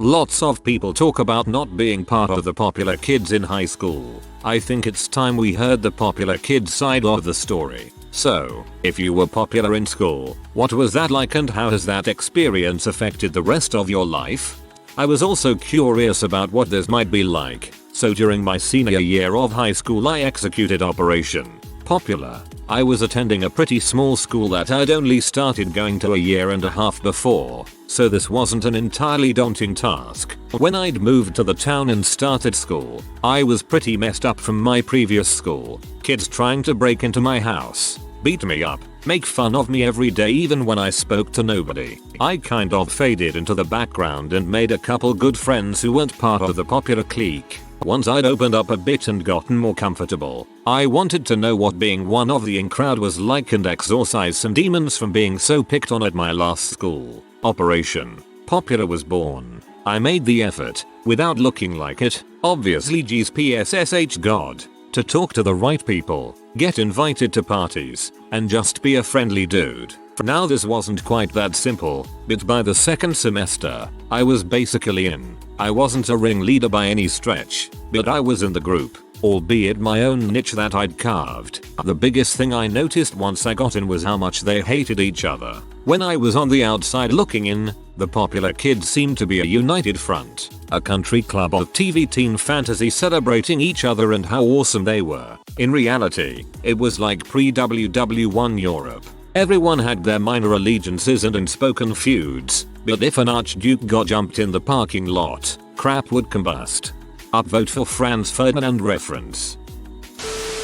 Lots of people talk about not being part of the popular kids in high school. I think it's time we heard the popular kids side of the story. So, if you were popular in school, what was that like and how has that experience affected the rest of your life? I was also curious about what this might be like, so during my senior year of high school I executed Operation Popular. I was attending a pretty small school that I'd only started going to a year and a half before, so this wasn't an entirely daunting task. When I'd moved to the town and started school, I was pretty messed up from my previous school. Kids trying to break into my house, beat me up, make fun of me every day even when I spoke to nobody. I kind of faded into the background and made a couple good friends who weren't part of the popular clique. Once I'd opened up a bit and gotten more comfortable, I wanted to know what being one of the in crowd was like and exorcise some demons from being so picked on at my last school. Operation Popular was born. I made the effort, without looking like it, obviously GSPSSH God, to talk to the right people, get invited to parties, and just be a friendly dude. Now this wasn't quite that simple, but by the second semester, I was basically in. I wasn't a ringleader by any stretch, but I was in the group, albeit my own niche that I'd carved. The biggest thing I noticed once I got in was how much they hated each other. When I was on the outside looking in, the popular kids seemed to be a united front, a country club of TV teen fantasy celebrating each other and how awesome they were. In reality, it was like pre-WW1 Europe. Everyone had their minor allegiances and unspoken feuds, but if an archduke got jumped in the parking lot, crap would combust. Upvote for Franz Ferdinand reference.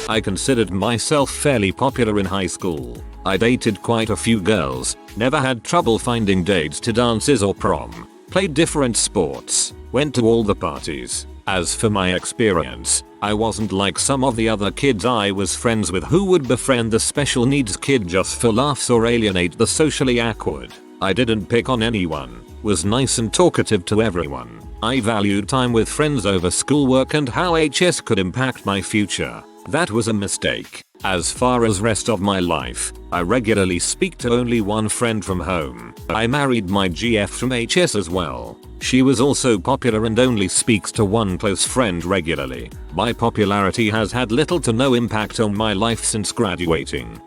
I considered myself fairly popular in high school. I dated quite a few girls, never had trouble finding dates to dances or prom, played different sports, went to all the parties. As for my experience, I wasn't like some of the other kids I was friends with who would befriend the special needs kid just for laughs or alienate the socially awkward. I didn't pick on anyone, was nice and talkative to everyone. I valued time with friends over schoolwork and how HS could impact my future. That was a mistake. As far as rest of my life, I regularly speak to only one friend from home. I married my GF from HS as well. She was also popular and only speaks to one close friend regularly. My popularity has had little to no impact on my life since graduating.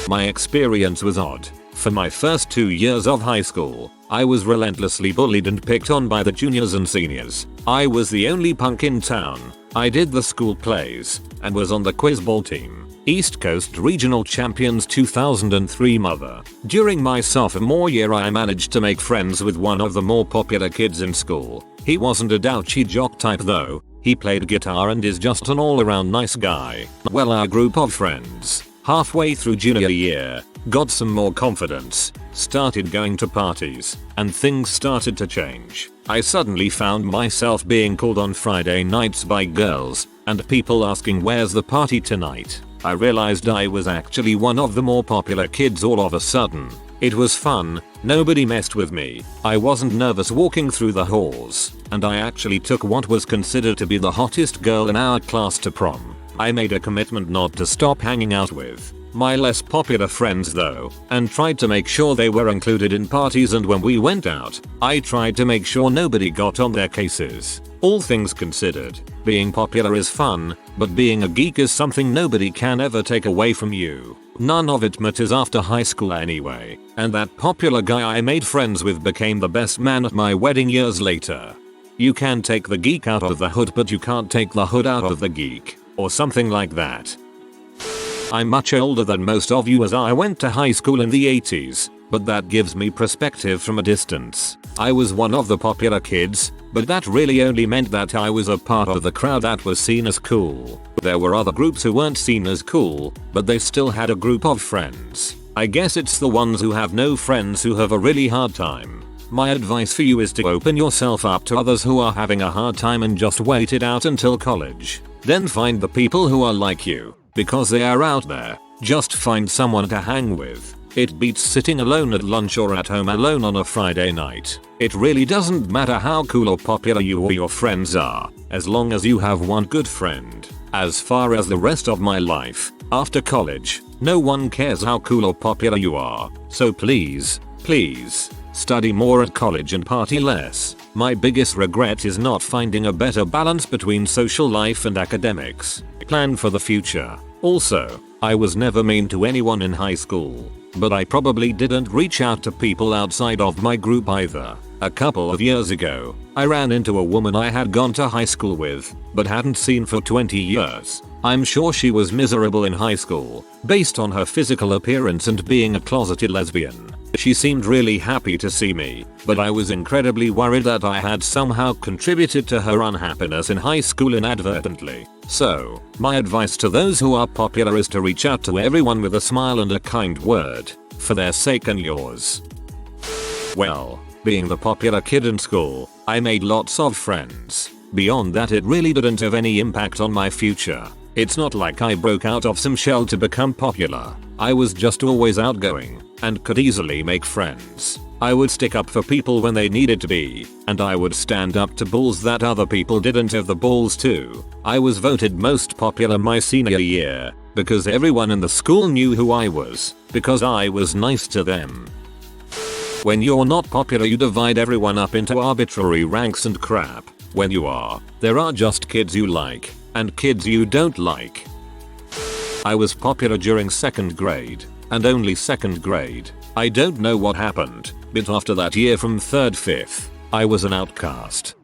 My experience was odd. For my first 2 years of high school, I was relentlessly bullied and picked on by the juniors and seniors. I was the only punk in town. I did the school plays and was on the quiz ball team. East Coast Regional Champions 2003 mother. During my sophomore year I managed to make friends with one of the more popular kids in school. He wasn't a douchey jock type though. He played guitar and is just an all-around nice guy. Well, our group of friends, halfway through junior year, got some more confidence, started going to parties, and things started to change. I suddenly found myself being called on Friday nights by girls, and people asking where's the party tonight. I realized I was actually one of the more popular kids all of a sudden. It was fun, nobody messed with me, I wasn't nervous walking through the halls, and I actually took what was considered to be the hottest girl in our class to prom. I made a commitment not to stop hanging out with my less popular friends though, and tried to make sure they were included in parties, and when we went out, I tried to make sure nobody got on their cases. All things considered, being popular is fun, but being a geek is something nobody can ever take away from you. None of it matters after high school anyway, and that popular guy I made friends with became the best man at my wedding years later. You can take the geek out of the hood but you can't take the hood out of the geek, or something like that. I'm much older than most of you as I went to high school in the 80s, but that gives me perspective from a distance. I was one of the popular kids, but that really only meant that I was a part of the crowd that was seen as cool. There were other groups who weren't seen as cool, but they still had a group of friends. I guess it's the ones who have no friends who have a really hard time. My advice for you is to open yourself up to others who are having a hard time and just wait it out until college. Then find the people who are like you, because they are out there. Just find someone to hang with. It beats sitting alone at lunch or at home alone on a Friday night. It really doesn't matter how cool or popular you or your friends are, as long as you have one good friend. As far as the rest of my life, after college, no one cares how cool or popular you are. So please, study more at college and party less. My biggest regret is not finding a better balance between social life and academics. Plan for the future. Also, I was never mean to anyone in high school, but I probably didn't reach out to people outside of my group either. A couple of years ago, I ran into a woman I had gone to high school with, but hadn't seen for 20 years. I'm sure she was miserable in high school, based on her physical appearance and being a closeted lesbian. She seemed really happy to see me, but I was incredibly worried that I had somehow contributed to her unhappiness in high school inadvertently. So, my advice to those who are popular is to reach out to everyone with a smile and a kind word, for their sake and yours. Well, being the popular kid in school, I made lots of friends. Beyond that, it really didn't have any impact on my future. It's not like I broke out of some shell to become popular. I was just always outgoing and could easily make friends. I would stick up for people when they needed to be, and I would stand up to bulls that other people didn't have the balls to. I was voted most popular my senior year because everyone in the school knew who I was, because I was nice to them. When you're not popular, you divide everyone up into arbitrary ranks and crap. When you are, there are just kids you like and kids you don't like. I was popular during 2nd grade, and only 2nd grade. I don't know what happened, but after that year from 3rd 5th, I was an outcast.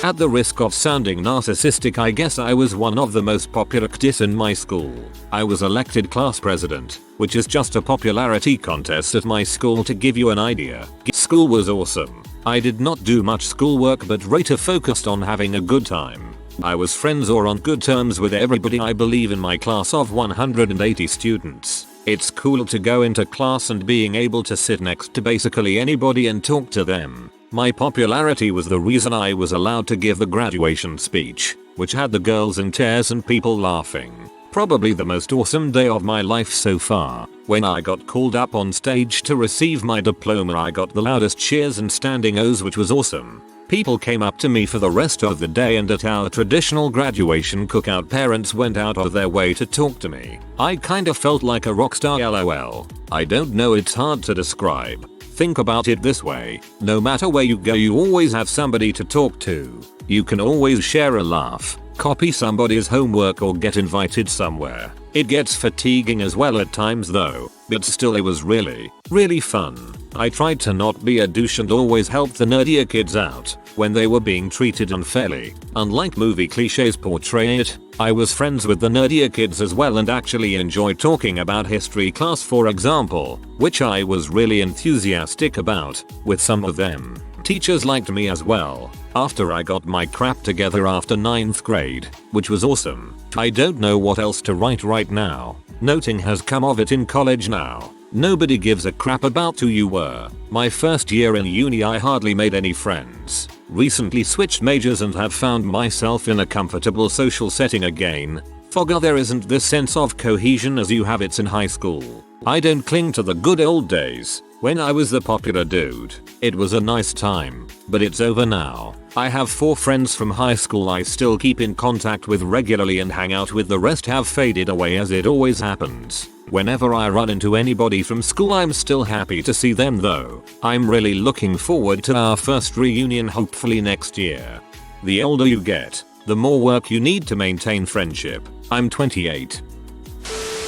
At the risk of sounding narcissistic, I guess I was one of the most popular kids in my school. I was elected class president, which is just a popularity contest at my school to give you an idea. School was awesome. I did not do much schoolwork but rather focused on having a good time. I was friends or on good terms with everybody I believe in my class of 180 students. It's cool to go into class and being able to sit next to basically anybody and talk to them. My popularity was the reason I was allowed to give the graduation speech, which had the girls in tears and people laughing. Probably the most awesome day of my life so far. When I got called up on stage to receive my diploma, I got the loudest cheers and standing O's, which was awesome. People came up to me for the rest of the day, and at our traditional graduation cookout, parents went out of their way to talk to me. I kinda felt like a rock star, lol. I don't know, it's hard to describe. Think about it this way, no matter where you go, you always have somebody to talk to. You can always share a laugh, copy somebody's homework, or get invited somewhere. It gets fatiguing as well at times though, but still it was really fun. I tried to not be a douche and always helped the nerdier kids out when they were being treated unfairly. Unlike movie cliches portray it, I was friends with the nerdier kids as well and actually enjoyed talking about history class, for example, which I was really enthusiastic about with some of them. Teachers liked me as well after I got my crap together after 9th grade, which was awesome. I don't know what else to write right now. Nothing has come of it in college now. Nobody gives a crap about who you were. My first year in uni, I hardly made any friends. Recently switched majors and have found myself in a comfortable social setting again. Fogger, there isn't this sense of cohesion as you have it in high school. I don't cling to the good old days when I was the popular dude. It was a nice time, but it's over now. I have 4 friends from high school I still keep in contact with regularly and hang out with. The rest have faded away, as it always happens. Whenever I run into anybody from school, I'm still happy to see them though. I'm really looking forward to our first reunion, hopefully next year. The older you get, the more work you need to maintain friendship. I'm 28.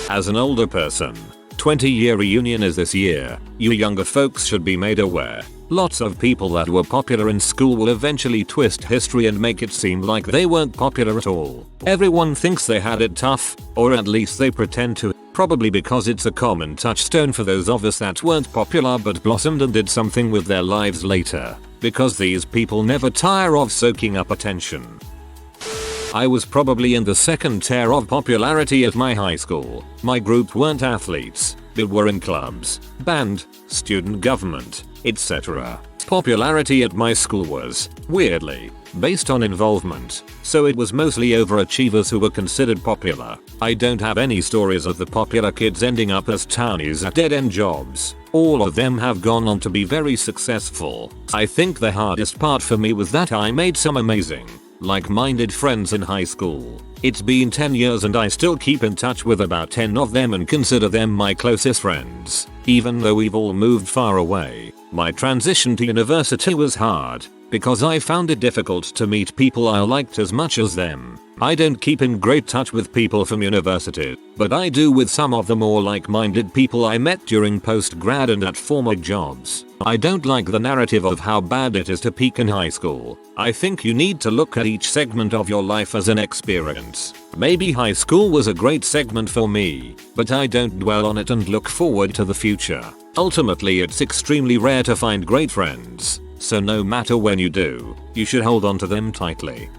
As an older person, 20-year reunion is this year. You younger folks should be made aware. Lots of people that were popular in school will eventually twist history and make it seem like they weren't popular at all. Everyone thinks they had it tough, or at least they pretend to, probably because it's a common touchstone for those of us that weren't popular but blossomed and did something with their lives later. Because these people never tire of soaking up attention. I was probably in the 2nd tier of popularity at my high school. My group weren't athletes, but were in clubs, band, student government, etc. Popularity at my school was, weirdly, based on involvement, so it was mostly overachievers who were considered popular. I don't have any stories of the popular kids ending up as townies at dead-end jobs. All of them have gone on to be very successful. I think the hardest part for me was that I made some amazing, like-minded friends in high school. It's been 10 years and I still keep in touch with about 10 of them and consider them my closest friends. Even though we've all moved far away, My transition to university was hard because I found it difficult to meet people I liked as much as them. I don't keep in great touch with people from university, but I do with some of the more like-minded people I met during post-grad and at former jobs. I don't like the narrative of how bad it is to peak in high school. I think you need to look at each segment of your life as an experience. Maybe high school was a great segment for me, but I don't dwell on it and look forward to the future. Ultimately, it's extremely rare to find great friends, so no matter when you do, you should hold on to them tightly.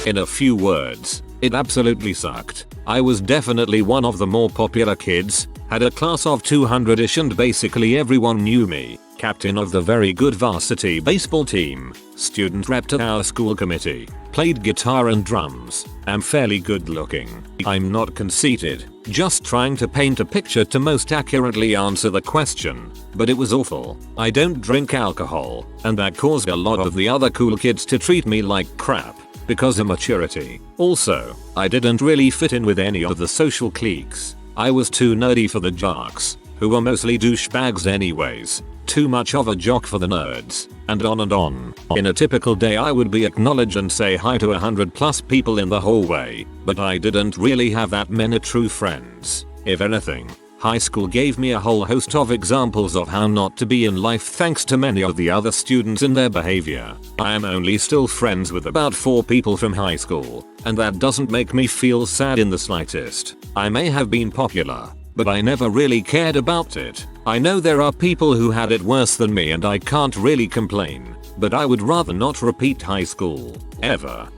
In a few words, it absolutely sucked. I was definitely one of the more popular kids, had a class of 200ish and basically everyone knew me, captain of the very good varsity baseball team, student rep to our school committee, played guitar and drums, am fairly good looking. I'm not conceited, just trying to paint a picture to most accurately answer the question, but it was awful. I don't drink alcohol, and that caused a lot of the other cool kids to treat me like crap because of maturity. Also, I didn't really fit in with any of the social cliques. I was too nerdy for the jocks, who were mostly douchebags anyways, too much of a jock for the nerds, and on and on. In a typical day I would be acknowledged and say hi to 100+ people in the hallway, but I didn't really have that many true friends. If anything, high school gave me a whole host of examples of how not to be in life thanks to many of the other students and their behavior. I am only still friends with about 4 people from high school, and that doesn't make me feel sad in the slightest. I may have been popular, but I never really cared about it. I know there are people who had it worse than me and I can't really complain, but I would rather not repeat high school, ever.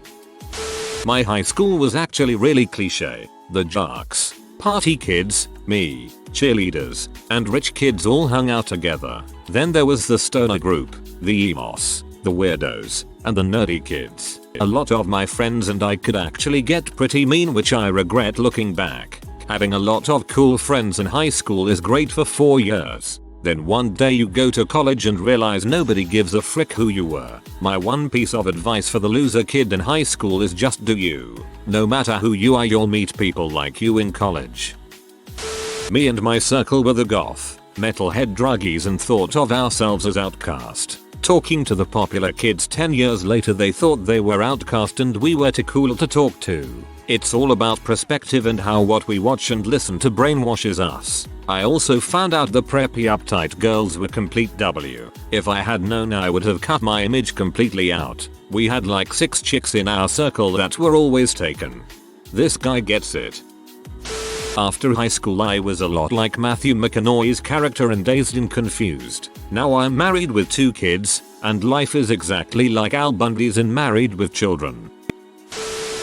My high school was actually really cliche. The jocks, party kids, me, cheerleaders, and rich kids all hung out together. Then there was the stoner group, the emos, the weirdos, and the nerdy kids. A lot of my friends and I could actually get pretty mean, which I regret looking back. Having a lot of cool friends in high school is great for 4 years. Then one day you go to college and realize nobody gives a frick who you were. My one piece of advice for the loser kid in high school is just do you. No matter who you are, you'll meet people like you in college. Me and my circle were the goth, metalhead druggies and thought of ourselves as outcast. Talking to the popular kids 10 years later, they thought they were outcast and we were too cool to talk to. It's all about perspective and how what we watch and listen to brainwashes us. I also found out the preppy uptight girls were complete W. If I had known, I would have cut my image completely out. We had like 6 chicks in our circle that were always taken. This guy gets it. After high school I was a lot like Matthew McConaughey's character in Dazed and Confused. Now I'm married with 2 kids, and life is exactly like Al Bundy's in Married with Children.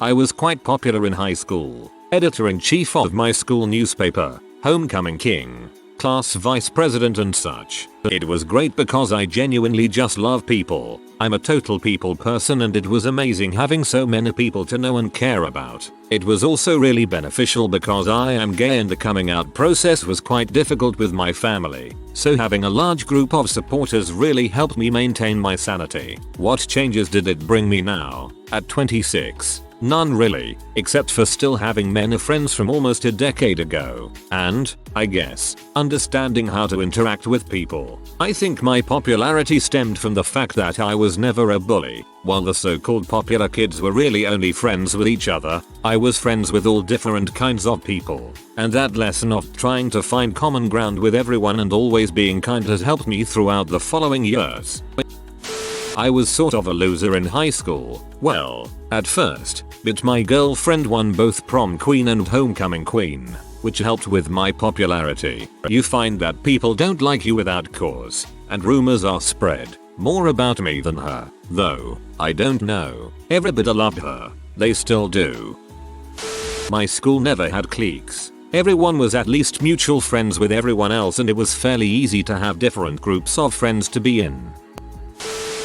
I was quite popular in high school. Editor-in-chief of my school newspaper, Homecoming King, class vice president and such. It was great because I genuinely just love people. I'm a total people person and it was amazing having so many people to know and care about. It was also really beneficial because I am gay and the coming out process was quite difficult with my family. So having a large group of supporters really helped me maintain my sanity. What changes did it bring me now, at 26? None really, except for still having many friends from almost a decade ago, and, I guess, understanding how to interact with people. I think my popularity stemmed from the fact that I was never a bully. While the so-called popular kids were really only friends with each other, I was friends with all different kinds of people. And that lesson of trying to find common ground with everyone and always being kind has helped me throughout the following years. I was sort of a loser in high school. Well, at first, but my girlfriend won both prom queen and homecoming queen, which helped with my popularity. You find that people don't like you without cause, and rumors are spread more about me than her, though I don't know. Everybody loved her. They still do. My school never had cliques. Everyone was at least mutual friends with everyone else and it was fairly easy to have different groups of friends to be in.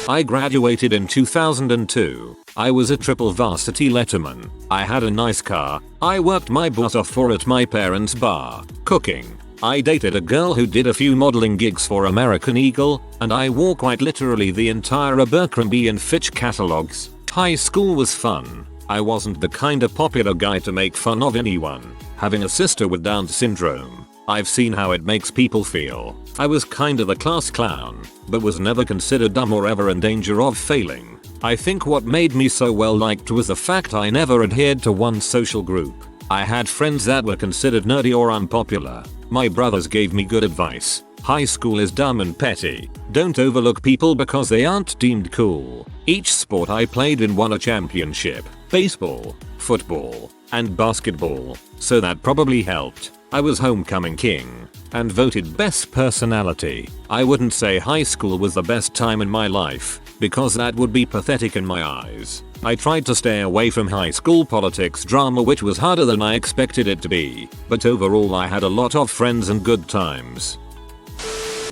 I graduated in 2002. I was a triple varsity letterman. I had a nice car. I worked my butt off for at my parents' bar, cooking. I dated a girl who did a few modeling gigs for American Eagle, and I wore quite literally the entire Abercrombie and Fitch catalogs. High school was fun. I wasn't the kind of popular guy to make fun of anyone. Having a sister with Down syndrome, I've seen how it makes people feel. I was kinda the class clown, but was never considered dumb or ever in danger of failing. I think what made me so well liked was the fact I never adhered to one social group. I had friends that were considered nerdy or unpopular. My brothers gave me good advice. High school is dumb and petty. Don't overlook people because they aren't deemed cool. Each sport I played in won a championship. Baseball, football, and basketball. So that probably helped. I was homecoming king and voted best personality. I wouldn't say high school was the best time in my life because that would be pathetic in my eyes. I tried to stay away from high school politics drama, which was harder than I expected it to be, but overall I had a lot of friends and good times.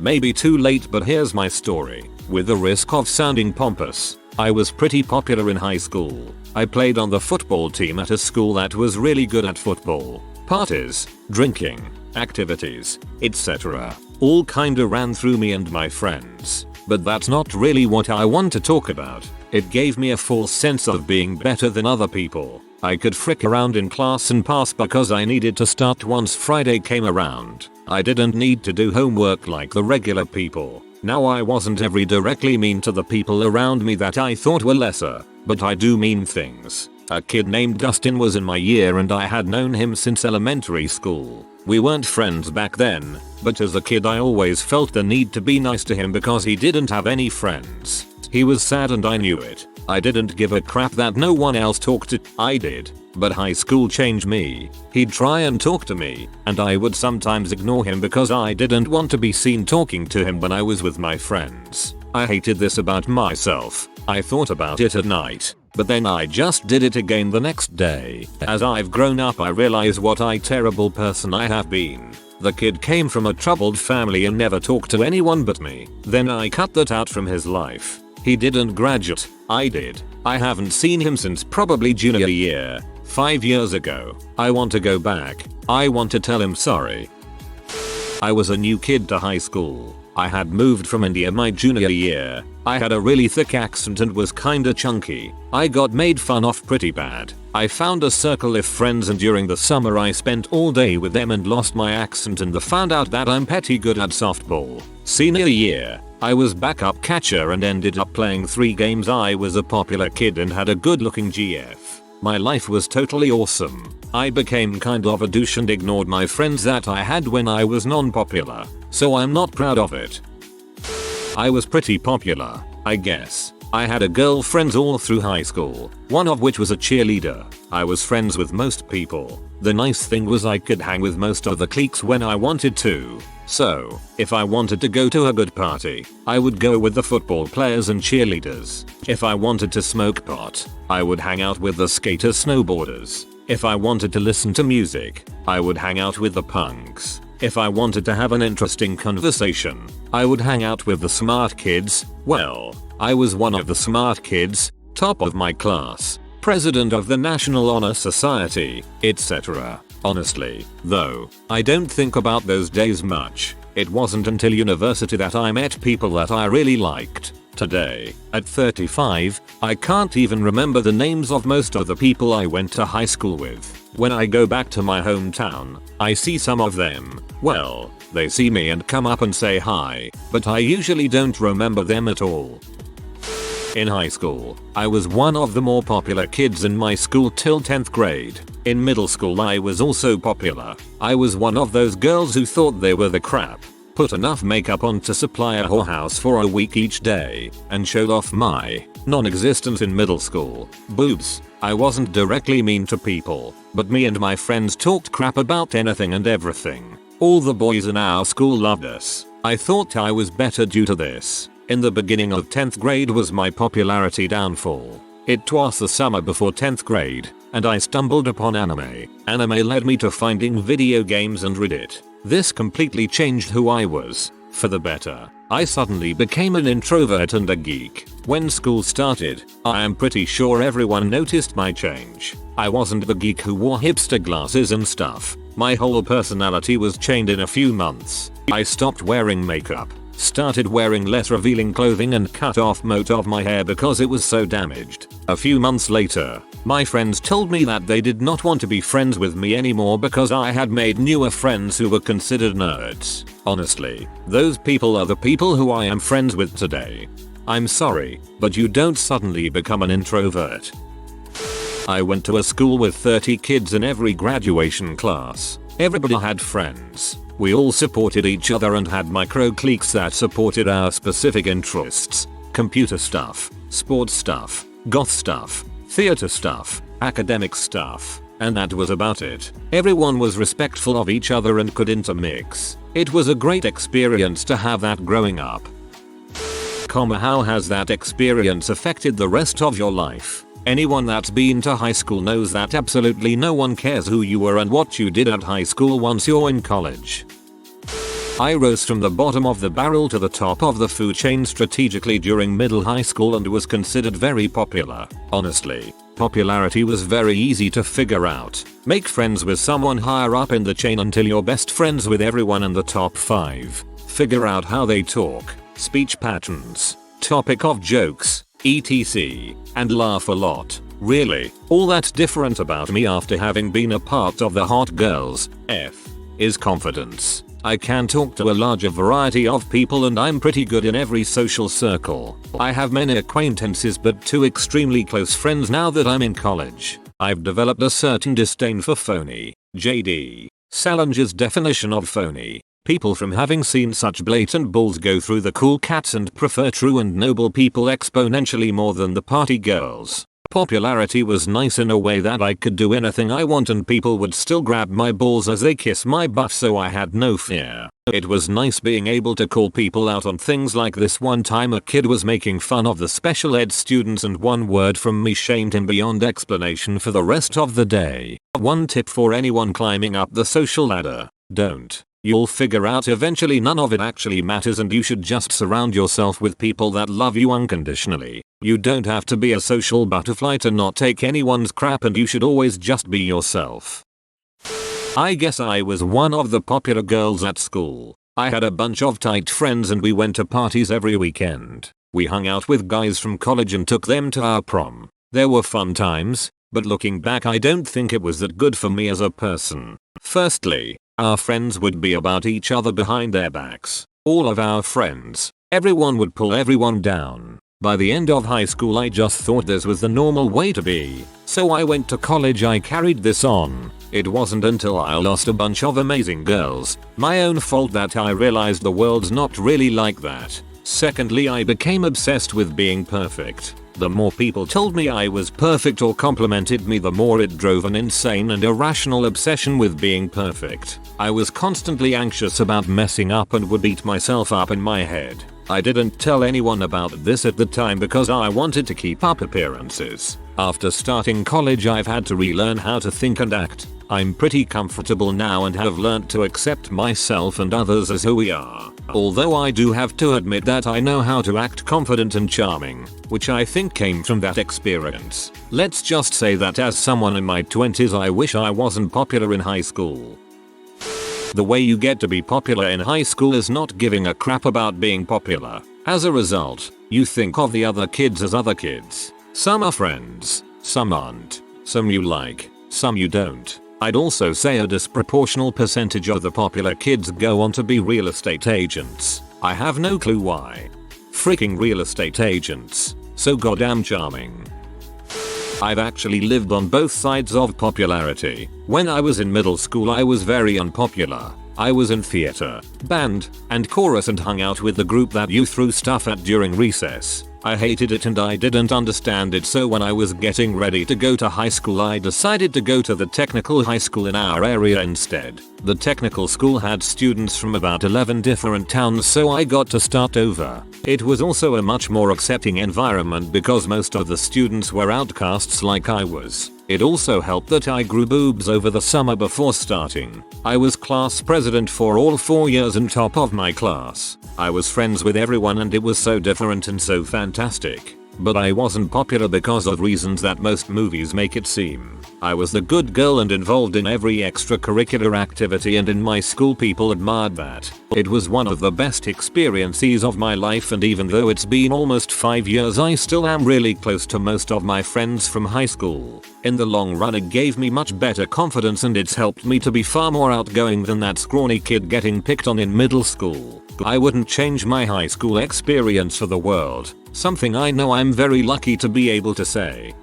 Maybe too late, but here's my story. With the risk of sounding pompous, I was pretty popular in high school. I played on the football team at a school that was really good at football. Parties, drinking, activities, etc. all kinda ran through me and my friends. But that's not really what I want to talk about. It gave me a false sense of being better than other people. I could frick around in class and pass because I needed to start once Friday came around. I didn't need to do homework like the regular people. Now I wasn't ever directly mean to the people around me that I thought were lesser, but I do mean things. A kid named Dustin was in my year and I had known him since elementary school. We weren't friends back then, but as a kid I always felt the need to be nice to him because he didn't have any friends. He was sad and I knew it. I didn't give a crap that no one else talked to. I did. But high school changed me. He'd try and talk to me, and I would sometimes ignore him because I didn't want to be seen talking to him when I was with my friends. I hated this about myself. I thought about it at night, but then I just did it again the next day. As I've grown up I realize what a terrible person I have been. The kid came from a troubled family and never talked to anyone but me. Then I cut that out from his life. He didn't graduate. I did. I haven't seen him since probably junior year. 5 years ago. I want to go back. I want to tell him sorry. I was a new kid to high school. I had moved from India my junior year. I had a really thick accent and was kinda chunky. I got made fun of pretty bad. I found a circle of friends and during the summer I spent all day with them and lost my accent and found out that I'm pretty good at softball. Senior year, I was backup catcher and ended up playing 3 games. I was a popular kid and had a good looking GF. My life was totally awesome. I became kind of a douche and ignored my friends that I had when I was non-popular, so I'm not proud of it. I was pretty popular, I guess. I had a girlfriend all through high school, one of which was a cheerleader. I was friends with most people. The nice thing was I could hang with most of the cliques when I wanted to. So, if I wanted to go to a good party, I would go with the football players and cheerleaders. If I wanted to smoke pot, I would hang out with the skaters, snowboarders. If I wanted to listen to music, I would hang out with the punks. If I wanted to have an interesting conversation, I would hang out with the smart kids. Well, I was one of the smart kids, top of my class, president of the National Honor Society, etc. Honestly, though, I don't think about those days much. It wasn't until university that I met people that I really liked. Today, at 35, I can't even remember the names of most of the people I went to high school with. When I go back to my hometown, I see some of them. Well, they see me and come up and say hi, but I usually don't remember them at all. In high school, I was one of the more popular kids in my school till 10th grade. In middle school I was also popular. I was one of those girls who thought they were the crap. Put enough makeup on to supply a whorehouse for a week each day, and showed off my non-existence in middle school. Boobs. I wasn't directly mean to people, but me and my friends talked crap about anything and everything. All the boys in our school loved us. I thought I was better due to this. In the beginning of 10th grade was my popularity downfall. It was the summer before 10th grade, and I stumbled upon anime. Anime led me to finding video games and Reddit. This completely changed who I was, for the better. I suddenly became an introvert and a geek. When school started, I am pretty sure everyone noticed my change. I wasn't the geek who wore hipster glasses and stuff. My whole personality was changed in a few months. I stopped wearing makeup. Started wearing less revealing clothing and cut off most of my hair because it was so damaged. A few months later, my friends told me that they did not want to be friends with me anymore because I had made newer friends who were considered nerds. Honestly, those people are the people who I am friends with today. I'm sorry, but you don't suddenly become an introvert. I went to a school with 30 kids in every graduation class. Everybody had friends. We all supported each other and had micro cliques that supported our specific interests. Computer stuff, sports stuff, goth stuff, theater stuff, academic stuff, and that was about it. Everyone was respectful of each other and could intermix. It was a great experience to have that growing up. How has that experience affected the rest of your life? Anyone that's been to high school knows that absolutely no one cares who you were and what you did at high school once you're in college. I rose from the bottom of the barrel to the top of the food chain strategically during middle high school and was considered very popular. Honestly, popularity was very easy to figure out. Make friends with someone higher up in the chain until you're best friends with everyone in the top 5. Figure out how they talk, speech patterns, topic of jokes, etc. and laugh a lot. Really, all that's different about me after having been a part of the hot girls, is confidence. I can talk to a larger variety of people and I'm pretty good in every social circle. I have many acquaintances but 2 extremely close friends now that I'm in college. I've developed a certain disdain for phony, J.D. Salinger's definition of phony. People from having seen such blatant bulls go through the cool cats and prefer true and noble people exponentially more than the party girls. Popularity was nice in a way that I could do anything I want and people would still grab my balls as they kiss my butt, so I had no fear. It was nice being able to call people out on things like this. One time a kid was making fun of the special ed students and one word from me shamed him beyond explanation for the rest of the day. One tip for anyone climbing up the social ladder: don't. You'll figure out eventually none of it actually matters and you should just surround yourself with people that love you unconditionally. You don't have to be a social butterfly to not take anyone's crap and you should always just be yourself. I guess I was one of the popular girls at school. I had a bunch of tight friends and we went to parties every weekend. We hung out with guys from college and took them to our prom. There were fun times, but looking back I don't think it was that good for me as a person. Firstly, our friends would be about each other behind their backs. All of our friends. Everyone would pull everyone down. By the end of high school I just thought this was the normal way to be. So I went to college. I carried this on. It wasn't until I lost a bunch of amazing girls, my own fault, that I realized the world's not really like that. Secondly, I became obsessed with being perfect. The more people told me I was perfect or complimented me, the more it drove an insane and irrational obsession with being perfect. I was constantly anxious about messing up and would beat myself up in my head. I didn't tell anyone about this at the time because I wanted to keep up appearances. After starting college I've had to relearn how to think and act. I'm pretty comfortable now and have learned to accept myself and others as who we are. Although I do have to admit that I know how to act confident and charming, which I think came from that experience. Let's just say that as someone in my 20s I wish I wasn't popular in high school. The way you get to be popular in high school is not giving a crap about being popular. As a result, you think of the other kids as other kids. Some are friends, some aren't, some you like, some you don't. I'd also say a disproportional percentage of the popular kids go on to be real estate agents. I have no clue why. Freaking real estate agents. So goddamn charming. I've actually lived on both sides of popularity. When I was in middle school I was very unpopular. I was in theater, band, and chorus and hung out with the group that you threw stuff at during recess. I hated it and I didn't understand it, so when I was getting ready to go to high school I decided to go to the technical high school in our area instead. The technical school had students from about 11 different towns, so I got to start over. It was also a much more accepting environment because most of the students were outcasts like I was. It also helped that I grew boobs over the summer before starting. I was class president for all 4 years and top of my class. I was friends with everyone and it was so different and so fantastic. but I wasn't popular because of reasons that most movies make it seem. I was the good girl and involved in every extracurricular activity, and in my school people admired that. It was one of the best experiences of my life, and even though it's been almost 5 years, I still am really close to most of my friends from high school. In the long run it gave me much better confidence, and it's helped me to be far more outgoing than that scrawny kid getting picked on in middle school. I wouldn't change my high school experience for the world, something I know I'm very lucky to be able to say.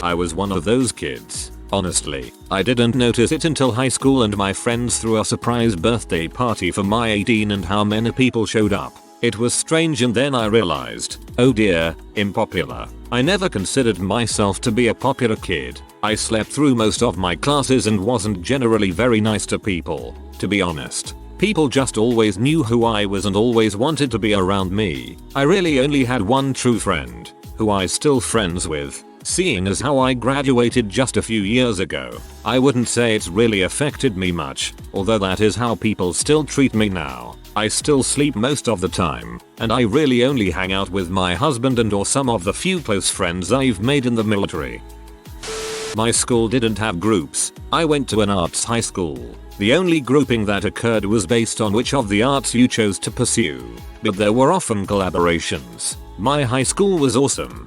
I was one of those kids. Honestly, I didn't notice it until high school and my friends threw a surprise birthday party for my 18 and how many people showed up. It was strange, and then I realized, oh dear, unpopular. I never considered myself to be a popular kid. I slept through most of my classes and wasn't generally very nice to people. To be honest, people just always knew who I was and always wanted to be around me. I really only had one true friend, who I still friends with. Seeing as how I graduated just a few years ago, I wouldn't say it's really affected me much, although that is how people still treat me now. I still sleep most of the time, and I really only hang out with my husband and or some of the few close friends I've made in the military. My school didn't have groups. I went to an arts high school. The only grouping that occurred was based on which of the arts you chose to pursue, but there were often collaborations. My high school was awesome.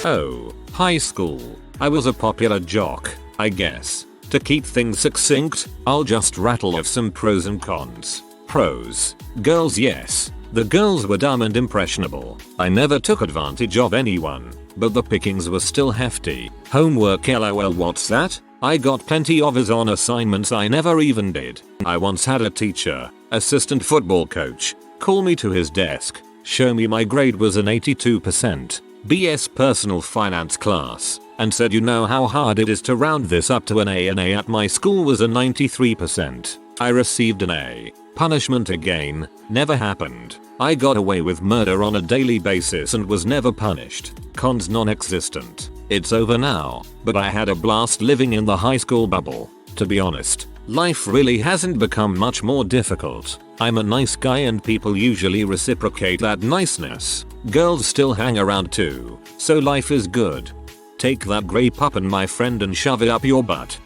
Oh, high school. I was a popular jock, I guess. To keep things succinct, I'll just rattle off some pros and cons. Pros. Girls, yes. The girls were dumb and impressionable. I never took advantage of anyone, but the pickings were still hefty. Homework, lol, what's that? I got plenty of his on assignments I never even did. I once had a teacher, assistant football coach, call me to his desk, show me my grade was an 82%. BS personal finance class, and said, you know how hard it is to round this up to an A, and A at my school was a 93%. I received an A. Punishment again, never happened. I got away with murder on a daily basis and was never punished. Cons non-existent. It's over now, but I had a blast living in the high school bubble. To be honest, life really hasn't become much more difficult. I'm a nice guy and people usually reciprocate that niceness. Girls still hang around too, so life is good. Take that grey pup and my friend and shove it up your butt.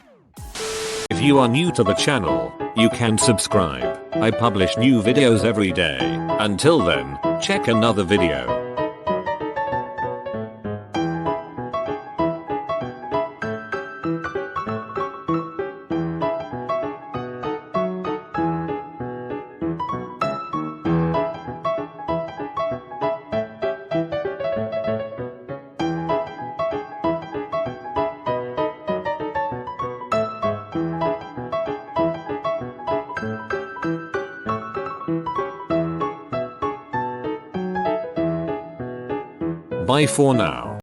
If you are new to the channel, you can subscribe. I publish new videos every day. Until then, check another video. Bye for now.